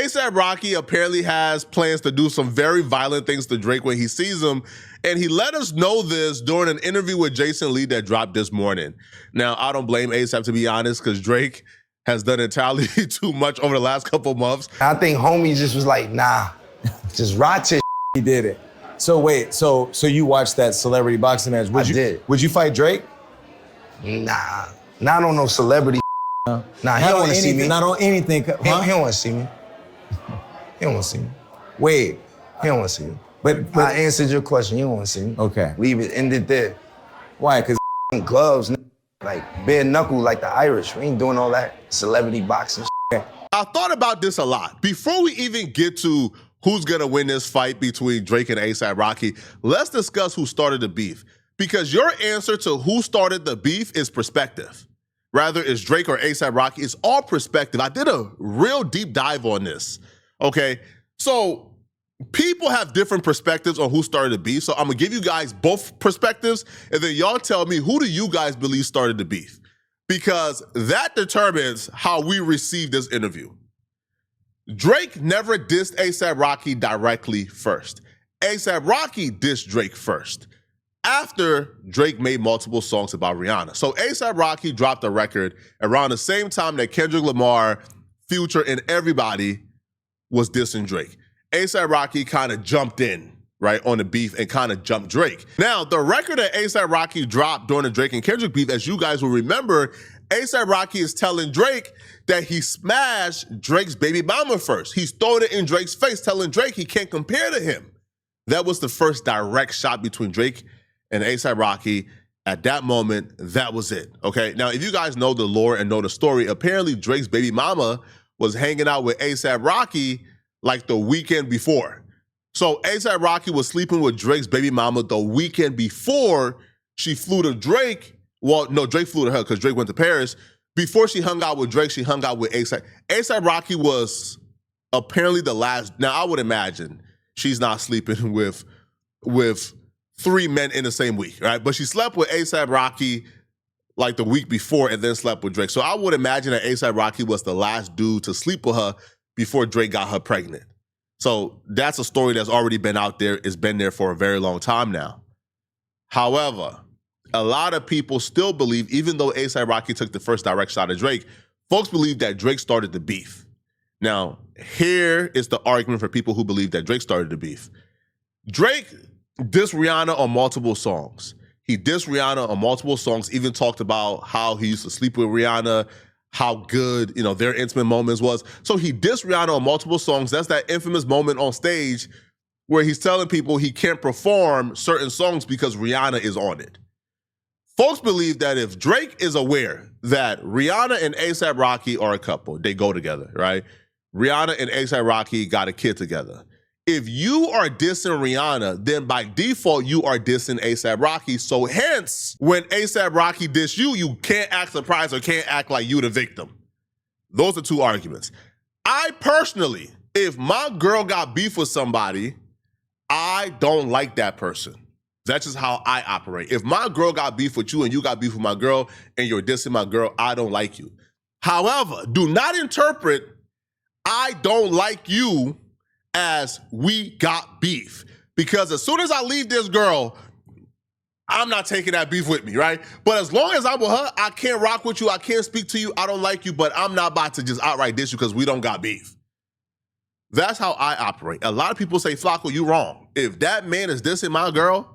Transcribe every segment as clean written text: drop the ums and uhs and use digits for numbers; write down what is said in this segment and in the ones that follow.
A$AP Rocky apparently has plans to do some very violent things to Drake when he sees him, and he let us know this during an interview with Jason Lee that dropped this morning. Now, I don't blame A$AP, to be honest, because Drake has done entirely too much over the last couple months. I think homie just was like, nah, just rot your He did it. So wait, so you watched that celebrity boxing match? I did. Would you fight Drake? Nah, not on no celebrity. Nah, he don't want to see me. Not on anything. He don't want to see me. He don't want to see me. Wait. He don't want to see me. But I answered your question. You don't want to see me. Okay. Leave it, end it there. Why? Because gloves, like bare knuckle like the Irish. We ain't doing all that celebrity boxing. I thought about this a lot. Before we even get to who's gonna win this fight between Drake and A$AP Rocky, let's discuss who started the beef. Because your answer to who started the beef is perspective. Rather it's Drake or A$AP Rocky, it's all perspective. I did a real deep dive on this, okay? So people have different perspectives on who started the beef, so I'm gonna give you guys both perspectives, and then y'all tell me who do you guys believe started the beef? Because that determines how we receive this interview. Drake never dissed A$AP Rocky directly first. A$AP Rocky dissed Drake first, after Drake made multiple songs about Rihanna. So A$AP Rocky dropped a record around the same time that Kendrick Lamar, Future, and everybody was dissing Drake. A$AP Rocky kind of jumped in, right, on the beef and kind of jumped Drake. Now, the record that A$AP Rocky dropped during the Drake and Kendrick beef, as you guys will remember, A$AP Rocky is telling Drake that he smashed Drake's baby mama first. He's throwing it in Drake's face, telling Drake he can't compare to him. That was the first direct shot between Drake and A$AP Rocky. At that moment, that was it, okay? Now, if you guys know the lore and know the story, apparently Drake's baby mama was hanging out with A$AP Rocky like the weekend before. So A$AP Rocky was sleeping with Drake's baby mama the weekend before she flew to Drake. Well, no, Drake flew to her because Drake went to Paris. Before she hung out with Drake, she hung out with A$AP. A$AP Rocky was apparently the last. Now, I would imagine she's not sleeping with 3 men in the same week, right? But she slept with A$AP Rocky like the week before and then slept with Drake. So I would imagine that A$AP Rocky was the last dude to sleep with her before Drake got her pregnant. So that's a story that's already been out there. It's been there for a very long time now. However, a lot of people still believe, even though A$AP Rocky took the first direct shot at Drake, folks believe that Drake started the beef. Now, here is the argument for people who believe that Drake started the beef. Drake dissed Rihanna on multiple songs. He dissed Rihanna on multiple songs, even talked about how he used to sleep with Rihanna, how good, their intimate moments was. So he dissed Rihanna on multiple songs. That's that infamous moment on stage where he's telling people he can't perform certain songs because Rihanna is on it. Folks believe that if Drake is aware that Rihanna and A$AP Rocky are a couple, they go together, right? Rihanna and A$AP Rocky got a kid together. If you are dissing Rihanna, then by default, you are dissing A$AP Rocky. So hence, when A$AP Rocky diss you, you can't act surprised or can't act like you the victim. Those are two arguments. I personally, if my girl got beef with somebody, I don't like that person. That's just how I operate. If my girl got beef with you and you got beef with my girl and you're dissing my girl, I don't like you. However, do not interpret I don't like you as we got beef. Because as soon as I leave this girl, I'm not taking that beef with me, right? But as long as I'm with her, I can't rock with you, I can't speak to you, I don't like you, but I'm not about to just outright diss you because we don't got beef. That's how I operate. A lot of people say, Flacco, you wrong. If that man is dissing my girl,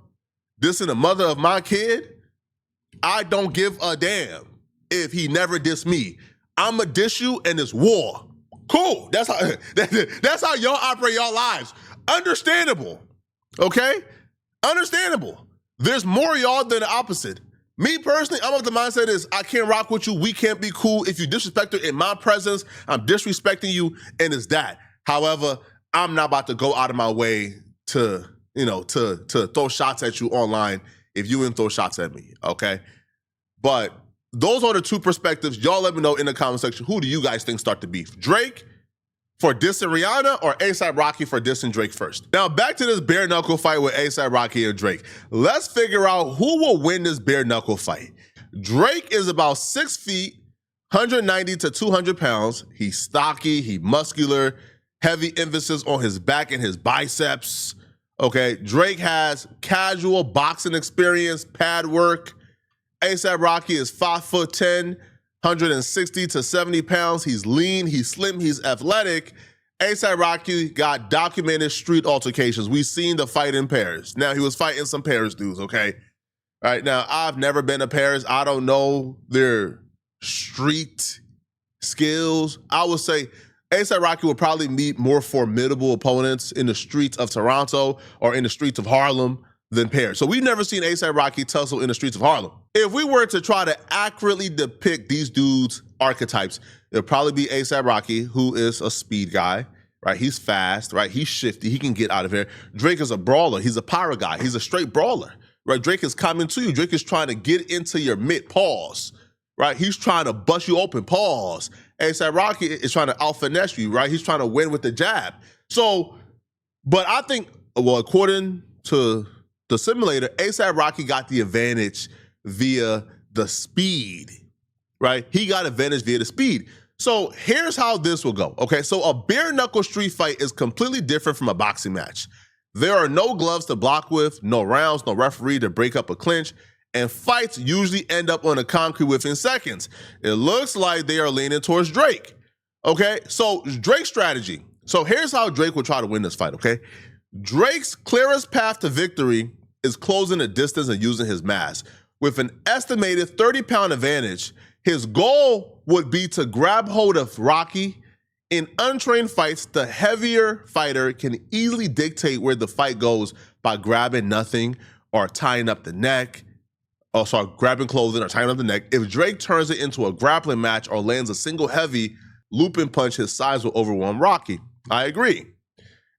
dissing the mother of my kid, I don't give a damn if he never diss me. I'ma diss you and it's war. Cool, that's how y'all operate y'all lives. Understandable, okay? Understandable. There's more y'all than the opposite. Me personally, I'm of the mindset is I can't rock with you, we can't be cool. If you disrespect her in my presence, I'm disrespecting you, and it's that. However, I'm not about to go out of my way to throw shots at you online if you didn't throw shots at me, okay? But those are the two perspectives. Y'all let me know in the comment section, who do you guys think start the beef? Drake for dissing Rihanna or A$AP Rocky for dissing Drake first? Now back to this bare knuckle fight with A$AP Rocky and Drake. Let's figure out who will win this bare knuckle fight. Drake is about 6 feet, 190 to 200 pounds. He's stocky, he's muscular. heavy emphasis on his back and his biceps. Okay, Drake has casual boxing experience, pad work. ASAP Rocky is 5'10", 160 to 70 pounds. He's lean, he's slim, he's athletic. ASAP Rocky got documented street altercations. We've seen the fight in Paris. Now, he was fighting some Paris dudes, okay? All right, now, I've never been to Paris. I don't know their street skills. I would say ASAP Rocky would probably meet more formidable opponents in the streets of Toronto or in the streets of Harlem than Paris. So we've never seen ASAP Rocky tussle in the streets of Harlem. If we were to try to accurately depict these dudes' archetypes, it'll probably be ASAP Rocky, who is a speed guy, right? He's fast, right? He's shifty. He can get out of here. Drake is a brawler. He's a pyro guy. He's a straight brawler, right? Drake is coming to you. Drake is trying to get into your mid-pause, right? He's trying to bust you open, pause. ASAP Rocky is trying to out-finesse you, right? He's trying to win with the jab. So, but I think, well, according to the simulator, ASAP Rocky got the advantage via the speed, right? He got advantage via the speed. So here's how this will go, okay? So a bare knuckle street fight is completely different from a boxing match. There are no gloves to block with, no rounds, no referee to break up a clinch, and fights usually end up on the concrete within seconds. It looks like they are leaning towards Drake, okay? So Drake's strategy. So here's how Drake will try to win this fight, okay? Drake's clearest path to victory is closing the distance and using his mass. With an estimated 30-pound advantage, his goal would be to grab hold of Rocky. In untrained fights, the heavier fighter can easily dictate where the fight goes by grabbing nothing or tying up the neck, grabbing clothing or tying up the neck. If Drake turns it into a grappling match or lands a single heavy looping punch, his size will overwhelm Rocky. I agree.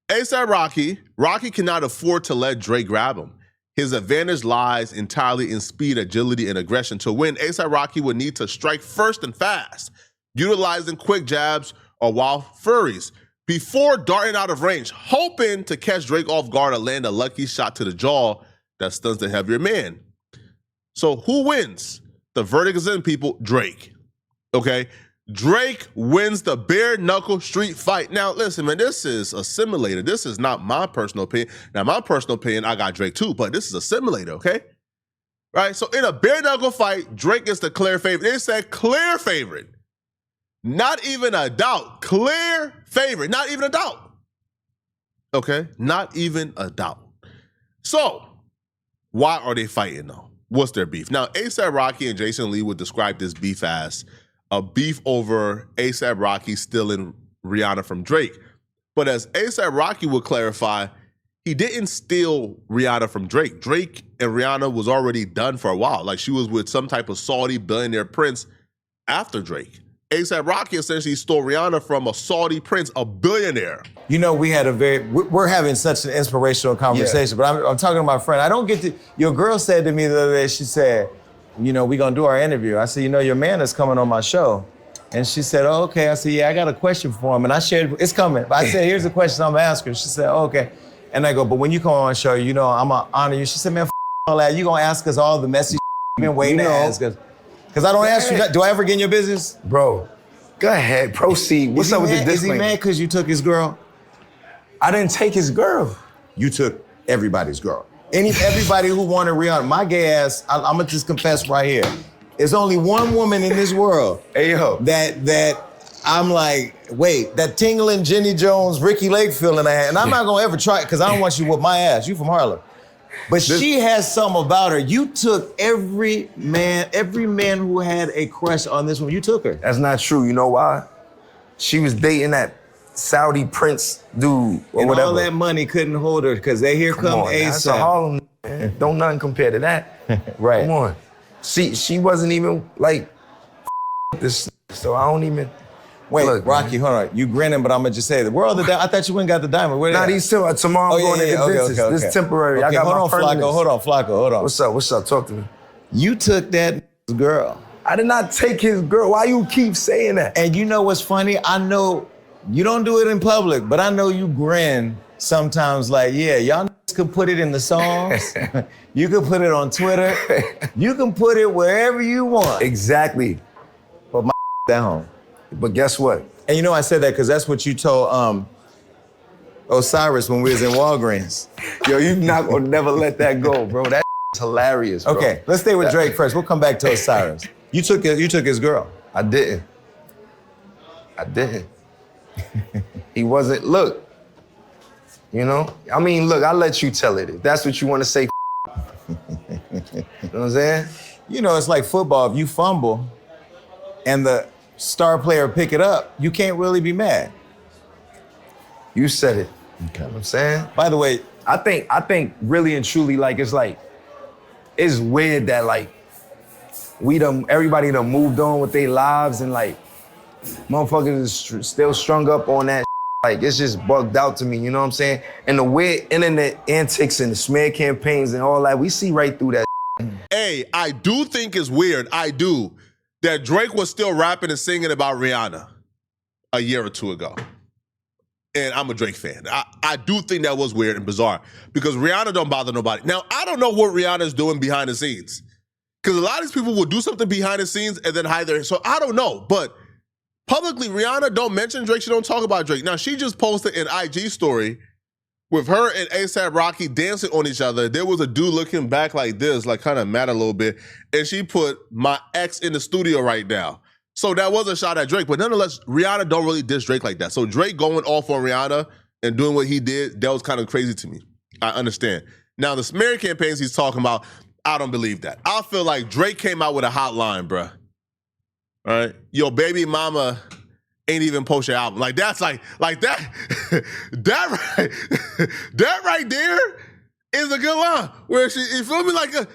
ASAP Rocky cannot afford to let Drake grab him. His advantage lies entirely in speed, agility, and aggression. To win, ASAP Rocky would need to strike first and fast, utilizing quick jabs or wild furies before darting out of range, hoping to catch Drake off guard or land a lucky shot to the jaw that stuns the heavier man. So who wins? The verdict is in, people. Drake, okay? Drake wins the bare knuckle street fight. Now, listen, man, this is a simulator. This is not my personal opinion. Now, my personal opinion, I got Drake too, but this is a simulator, okay? Right? So in a bare knuckle fight, Drake is the clear favorite. They said clear favorite. Not even a doubt. Clear favorite. Not even a doubt. Okay? Not even a doubt. So, why are they fighting though? What's their beef? Now, ASAP Rocky and Jason Lee would describe this beef as a beef over ASAP Rocky stealing Rihanna from Drake. But as ASAP Rocky would clarify, he didn't steal Rihanna from Drake. Drake and Rihanna was already done for a while. Like, she was with some type of Saudi billionaire prince after Drake. ASAP Rocky essentially stole Rihanna from a Saudi prince, a billionaire. You know, we're having such an inspirational conversation, but I'm talking to my friend. I don't get to, your girl said to me the other day, she said, you know, we're gonna do our interview. I said, you know, your man is coming on my show. And she said, oh, okay. I said, yeah, I got a question for him. And I shared, it's coming. But I said, here's the question I'm gonna ask her. She said, oh, okay. And I go, but when you come on my show, you know, I'm gonna honor you. She said, man, all that. You gonna ask us all the messy you've been waiting to ask us. Because I don't ask you, do I ever get in your business? Bro, go ahead, proceed. What's up with the disclaimer? Is he mad because you took his girl? I didn't take his girl. You took everybody's girl. Everybody who wanted Rihanna, my gay ass, I'm gonna just confess right here. There's only one woman in this world that I'm like, wait, that tingling Jenny Jones, Ricky Lake feeling I had, and I'm not gonna ever try it because I don't want you with my ass. You from Harlem. But she has something about her. You took every man who had a crush on this one, you took her. That's not true. You know why? She was dating that Saudi prince dude or and whatever. All that money couldn't hold her because here come ASAP. That's a Harlem, man. Don't nothing compare to that. Right. Come on. She wasn't even like this, so I don't even. Wait, look, Rocky, hold on. You grinning, but I'm gonna just say the world. I thought you went and got the diamond. Where nah, these tomorrow I'm going to the dentist. Okay. This is temporary. Okay, I got my permanent. Hold on, Flacco. What's up? Talk to me. You took that girl. I did not take his girl. Why you keep saying that? And you know what's funny? I know you don't do it in public, but I know you grin sometimes like, yeah, y'all could put it in the songs. You could put it on Twitter. You can put it wherever you want. Exactly. But my at home. But guess what? And you know I said that because that's what you told Osiris when we was in Walgreens. Yo, you not gonna never let that go, bro. That's hilarious, bro. Okay, let's stay with Drake first. We'll come back to Osiris. You took his girl. I didn't. He wasn't, look, you know? I mean, look, I'll let you tell it. If that's what you want to say, you know what I'm saying? You know, it's like football. If you fumble and the star player pick it up, you can't really be mad. You said it. Okay. You know what I'm saying? By the way, I think really and truly, it's weird that everybody done moved on with their lives and motherfuckers is still strung up on that. It's just bugged out to me, you know what I'm saying? And the weird internet antics and the smear campaigns and all that, we see right through that. Hey, I do think it's weird, that Drake was still rapping and singing about Rihanna a year or two ago. And I'm a Drake fan. I do think that was weird and bizarre because Rihanna don't bother nobody. Now, I don't know what Rihanna's doing behind the scenes because a lot of these people will do something behind the scenes and then hide their, so I don't know, but publicly, Rihanna don't mention Drake. She don't talk about Drake. Now, she just posted an IG story with her and A$AP Rocky dancing on each other. There was a dude looking back like this, kind of mad a little bit, and she put, "My ex in the studio right now." So that was a shot at Drake, but nonetheless, Rihanna don't really diss Drake like that. So Drake going off on Rihanna and doing what he did, that was kind of crazy to me. I understand. Now, the smear campaigns he's talking about, I don't believe that. I feel like Drake came out with a hotline, bruh. All right, yo, baby mama ain't even post your album. That's that, that right there is a good line. Where you feel me?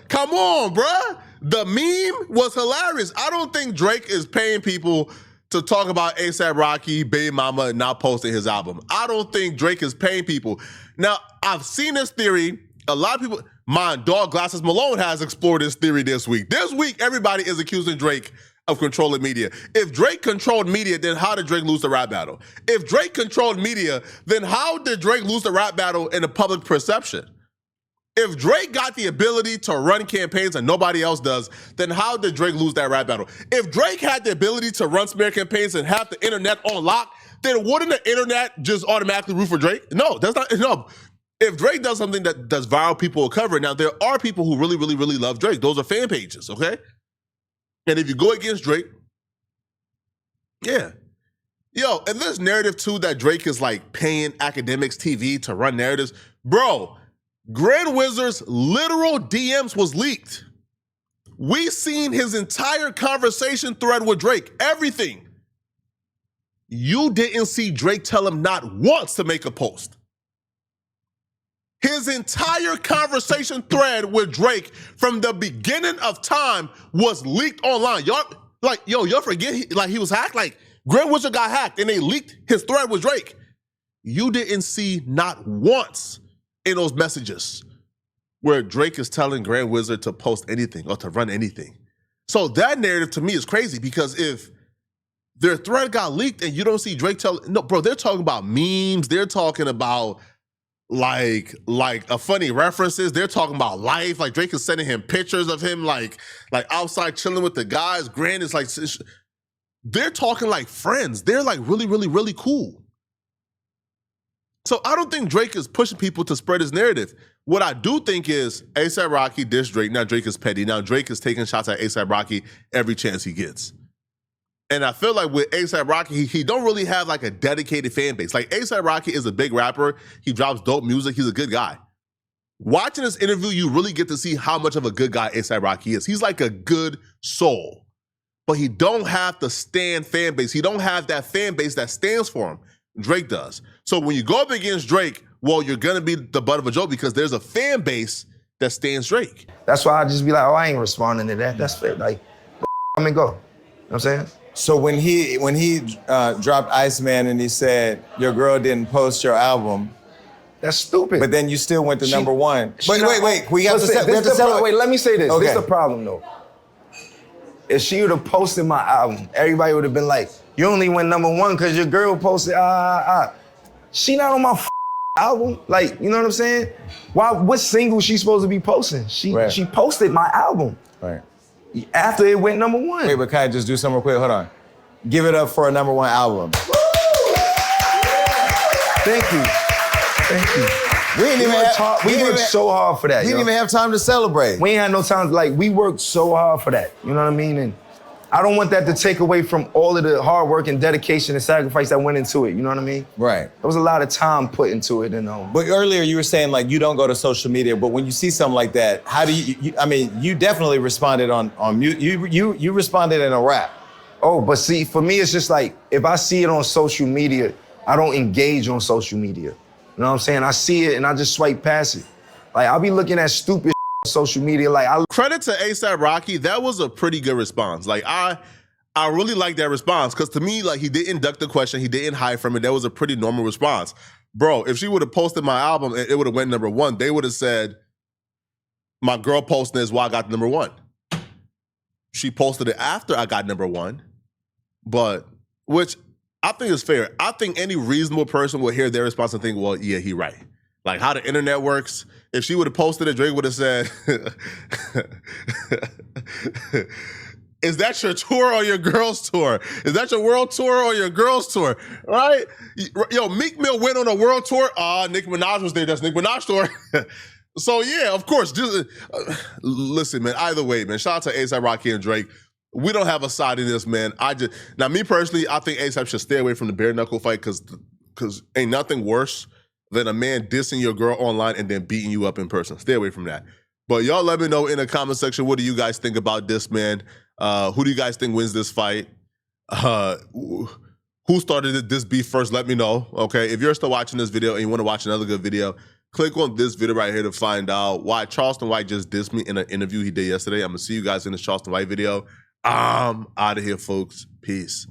Come on, bruh. The meme was hilarious. I don't think Drake is paying people to talk about A$AP Rocky, baby mama, and not posting his album. I don't think Drake is paying people. Now, I've seen this theory. A lot of people, my dog Glasses Malone has explored this theory this week. This week, everybody is accusing Drake of controlling media. If Drake controlled media, then how did Drake lose the rap battle? If Drake controlled media, then how did Drake lose the rap battle in the public perception? If Drake got the ability to run campaigns and nobody else does, then how did Drake lose that rap battle? If Drake had the ability to run smear campaigns and have the internet on lock, then wouldn't the internet just automatically root for Drake? No, that's not, no. If Drake does something that does viral, people will cover it. Now, there are people who really, really, really love Drake. Those are fan pages, okay? And if you go against Drake, yeah. Yo, and this narrative too that Drake is paying academics TV to run narratives. Bro, Grand Wizard's literal DMs was leaked. We seen his entire conversation thread with Drake, everything. You didn't see Drake tell him not once to make a post. His entire conversation thread with Drake from the beginning of time was leaked online. Y'all forget he was hacked? Grand Wizard got hacked and they leaked his thread with Drake. You didn't see not once in those messages where Drake is telling Grand Wizard to post anything or to run anything. So that narrative to me is crazy because if their thread got leaked and you don't see Drake no, bro, they're talking about memes. They're talking about a funny references. They're talking about life. Drake is sending him pictures of him outside chilling with the guys. Grand is they're talking like friends. They're really, really, really cool. So I don't think Drake is pushing people to spread his narrative. What I do think is A$AP Rocky dissed Drake. Now Drake is petty. Now Drake is taking shots at A$AP Rocky every chance he gets. And I feel like with A$AP Rocky, he don't really have a dedicated fan base. A$AP Rocky is a big rapper. He drops dope music. He's a good guy. Watching this interview, you really get to see how much of a good guy A$AP Rocky is. He's a good soul. But he don't have the stan fan base. He don't have that fan base that stands for him. Drake does. So when you go up against Drake, well, you're going to be the butt of a joke because there's a fan base that stands Drake. That's why I just be like, oh, I ain't responding to that. That's fair. Go. You know what I'm saying? So when he dropped Iceman and he said, your girl didn't post your album. That's stupid. But then you still went to number one. Wait. We have to celebrate. Wait, let me say this. Okay. This is the problem, though. If she would have posted my album, everybody would have been like, you only went number one because your girl posted, She not on my album. You know what I'm saying? What single she supposed to be posting? She posted my album. Right. After it went number one. Wait, but can I just do something real quick? Hold on. Give it up for a number one album. Thank you. Thank you. We didn't even have, We worked so hard for that. We didn't even have time to celebrate. We ain't had no time. Like, we worked so hard for that. You know what I mean? And I don't want that to take away from all of the hard work and dedication and sacrifice that went into it. You know what I mean? Right. There was a lot of time put into it. And But earlier you were saying like you don't go to social media, but when you see something like that, how do I mean, you definitely responded on mute. You responded in a rap. Oh, but see, for me, it's just like, if I see it on social media, I don't engage on social media. You know what I'm saying? I see it and I just swipe past it. Like, I'll be looking at stupid on social media. Like, Credit to ASAP Rocky, that was a pretty good response. Like, I really like that response, because to me, like, he didn't duck the question, he didn't hide from it. That was a pretty normal response. Bro, if she would have posted my album, it would have went #1. They would have said, my girl posting is why I got #1. She posted it after I got #1, but, which I think is fair. I think any reasonable person would hear their response and think, well, yeah, he right. Like, how the internet works, if she would have posted it, Drake would have said, is that your tour or your girls' tour? Is that your world tour or your girls' tour? Right? Yo, Meek Mill went on a world tour. Nicki Minaj was there. That's Nicki Minaj tour. So, yeah, of course. Just listen, man, either way, man, shout out to A$AP Rocky and Drake. We don't have a side in this, man. Now, me personally, I think A$AP should stay away from the bare knuckle fight, because ain't nothing worse than a man dissing your girl online and then beating you up in person. Stay away from that. But y'all let me know in the comment section, what do you guys think about this, man? Who do you guys think wins this fight? Who started this beef first? Let me know, okay? If you're still watching this video and you want to watch another good video, click on this video right here to find out why Charleston White just dissed me in an interview he did yesterday. I'm going to see you guys in this Charleston White video. I'm out of here, folks. Peace.